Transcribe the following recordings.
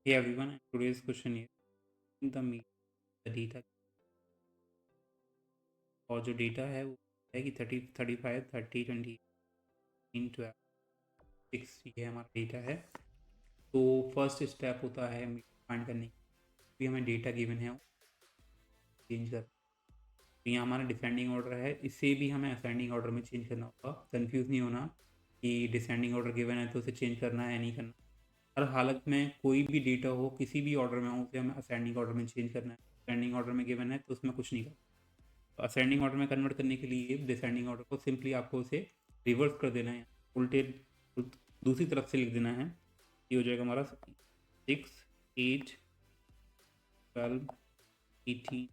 Hey everyone, and today's question is the mean the data और जो data है वो है कि 30 35 30 20 12 6 ये हमारा डेटा है। तो फर्स्ट स्टेप होता है फाइंड करने की, भी हमें डेटा गिवन है चेंज कर। तो यहाँ हमारा डिसेंडिंग ऑर्डर है, इसे भी हमें असेंडिंग ऑर्डर में चेंज करना होगा। कंफ्यूज नहीं होना कि डिसेंडिंग ऑर्डर गिवन है तो उसे चेंज करना है या नहीं करना। हर हालत में कोई भी डेटा हो किसी भी ऑर्डर में हो उसे हमें असेंडिंग ऑर्डर में चेंज करना है। असेंडिंग ऑर्डर में गिवन है तो उसमें कुछ नहीं करना। असेंडिंग ऑर्डर में कन्वर्ट करने के लिए डिसेंडिंग ऑर्डर को सिंपली आपको उसे रिवर्स कर देना है, उल्टे दूसरी तरफ से लिख देना है। ये हो जाएगा हमारा 6 8 12 18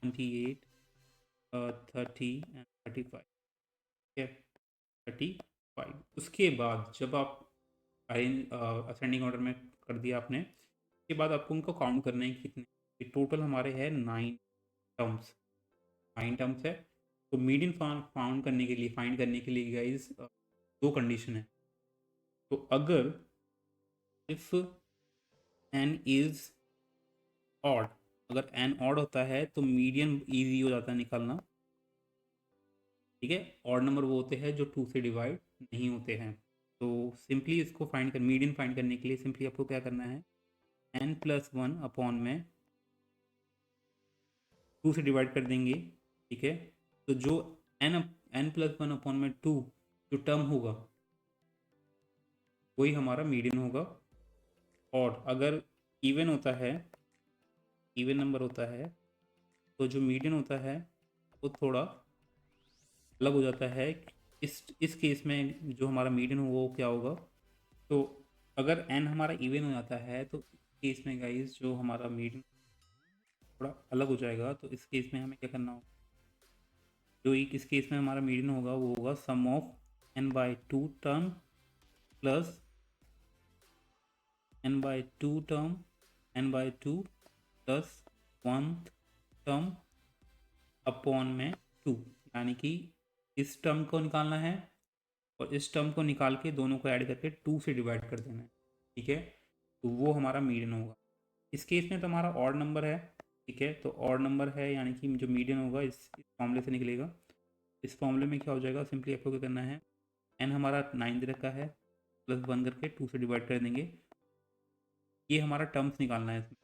28 30 एंड 35। ठीक है, 35। उसके बाद जब आप असेंडिंग ऑर्डर में कर दिया आपने, उसके बाद आपको उनको काउंट करना है कितने। टोटल हमारे है 9 टर्म्स, 9 टर्म्स है। तो मीडियन फाउंड करने के लिए फाइंड करने के लिए गाइस दो कंडीशन है। तो अगर इफ एन इज ऑड, अगर एन ऑड होता है तो मीडियन इजी हो जाता है निकालना। ठीक है, ऑड नंबर वो होते हैं जो 2 से डिवाइड नहीं होते हैं। तो सिंपली इसको फाइंड कर मीडियन फाइंड करने के लिए सिंपली आपको क्या करना है, n+1 अपॉन में 2 से डिवाइड कर देंगे। ठीक है, तो जो n+1 अपॉन में 2 जो टर्म होगा वही हमारा मीडियन होगा। और अगर इवन होता है, इवन नंबर होता है, तो जो मीडियन होता है वो थोड़ा अलग हो जाता है। इस केस में जो हमारा मीडियन हो वो क्या होगा। तो अगर n हमारा इवन हो जाता है तो इस केस में गाइस जो हमारा मीडियन थोड़ा अलग हो जाएगा। तो इस केस में हमें क्या करना होगा, जो एक इस केस में हमारा मीडियन होगा वो होगा sum of n/2 term plus n/2 term n/2 plus 1th term upon में 2। यानी कि इस टर्म को निकालना है और इस टर्म को निकाल के दोनों को ऐड करके 2 से डिवाइड कर देना है। ठीक है, तो वो हमारा मीडियन होगा। इस केस में तो हमारा ऑड नंबर है। ठीक है, तो ऑड नंबर है यानी कि जो मीडियन होगा इस फॉर्मूले से निकलेगा। इस फॉर्मूले में क्या हो जाएगा, सिंपली आपको क्या करना है, एन हमारा 9 दे रखा है, +1 करके 2 से डिवाइड कर देंगे। ये हमारा टर्म्स निकालना है इसमें।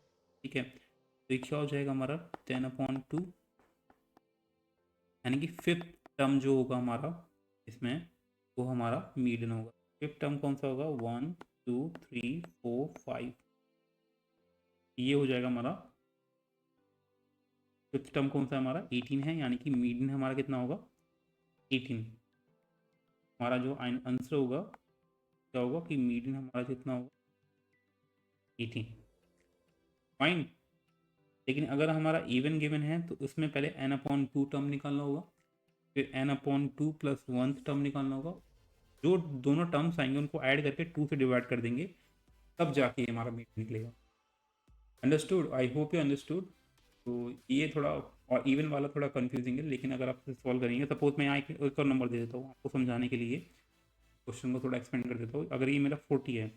ठीक है, तो ये क्या हो जाएगा हमारा 10/2, यानी कि फिफ्थ टर्म जो होगा हमारा इसमें वो हमारा मीडियन होगा। फिफ्थ टर्म कौन सा होगा, 1 2 3 4 5, ये हो जाएगा हमारा फिफ्थ टर्म। कौन सा हमारा 18 है, यानी कि मीडियन हमारा कितना होगा 18। हमारा जो आंसर होगा क्या होगा कि मीडियन हमारा कितना होगा 18। फाइन। लेकिन अगर हमारा इवन गिवन है तो उसमें पहले n/2 टर्म निकालना होगा, फिर n/2 प्लस 1th टर्म निकालना होगा। जो दोनों टर्म्स आएंगे उनको ऐड करके 2 से डिवाइड कर देंगे, तब जाके हमारा मीडियन निकलेगा। Understood, I hope you understood. तो ये थोड़ा और इवन वाला थोड़ा कंफ्यूजिंग है, लेकिन अगर आप सॉल्व करेंगे, सपोज मैं यहाँ एक और नंबर दे देता हूँ आपको समझाने के लिए, क्वेश्चन को थोड़ा एक्सपेंड कर देता हूँ। अगर ये मेरा 40 है,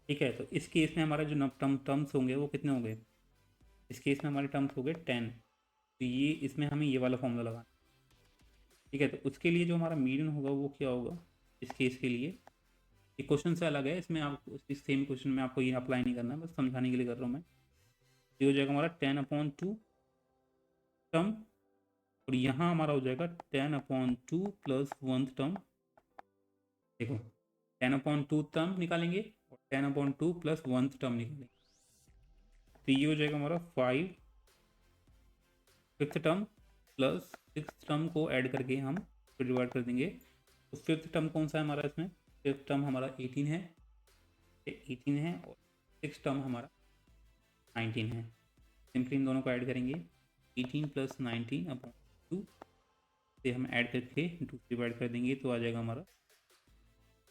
ठीक है, तो इस केस में हमारा जो टर्म्स होंगे वो कितने होंगे, इस केस में हमारे टर्म्स हो गए 10। तो ये इसमें हमें ये वाला फॉर्मूला लगाना। ठीक है, तो उसके लिए जो हमारा मीडियन होगा वो क्या होगा इस केस के लिए। ये क्वेश्चन से अलग है, इसमें आप इस सेम क्वेश्चन में आपको ये अप्लाई नहीं करना है, बस समझाने के लिए कर रहा हूँ मैं। ये हो जाएगा हमारा 10/2 टर्म, और यहाँ हमारा हो जाएगा 10/2 प्लस 1th टर्म। देखो 10/2 टर्म निकालेंगे और 10/2 प्लस 1th टर्म निकालेंगे। तो ये हो जाएगा हमारा 5 fifth term plus 6th term को ऐड करके हम डिवाइड कर देंगे। तो फिफ्थ टर्म कौन सा है हमारा इसमें, फिफ्थ टर्म हमारा 18 है, 18 है, और 6th टर्म हमारा 19 है। सिंपली इन दोनों को ऐड करेंगे, 18 प्लस 19/2 से हम ऐड करके 2 डिवाइड कर देंगे, तो आ जाएगा हमारा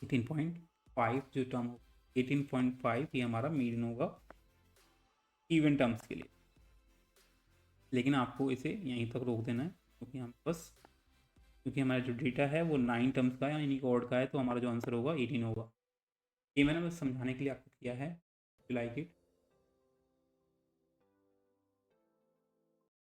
18.5। जो टर्म हो 18.5 ये हमारा मीडियन होगा इवन टर्म्स के लिए। लेकिन आपको इसे यहीं तक रोक देना है, क्योंकि हम बस क्योंकि हमारा जो डेटा है वो 9 टर्म्स का है यानी कि ऑड का है, तो हमारा जो आंसर होगा 18 होगा। ये मैंने बस समझाने के लिए आपको किया है, यू लाइक इट।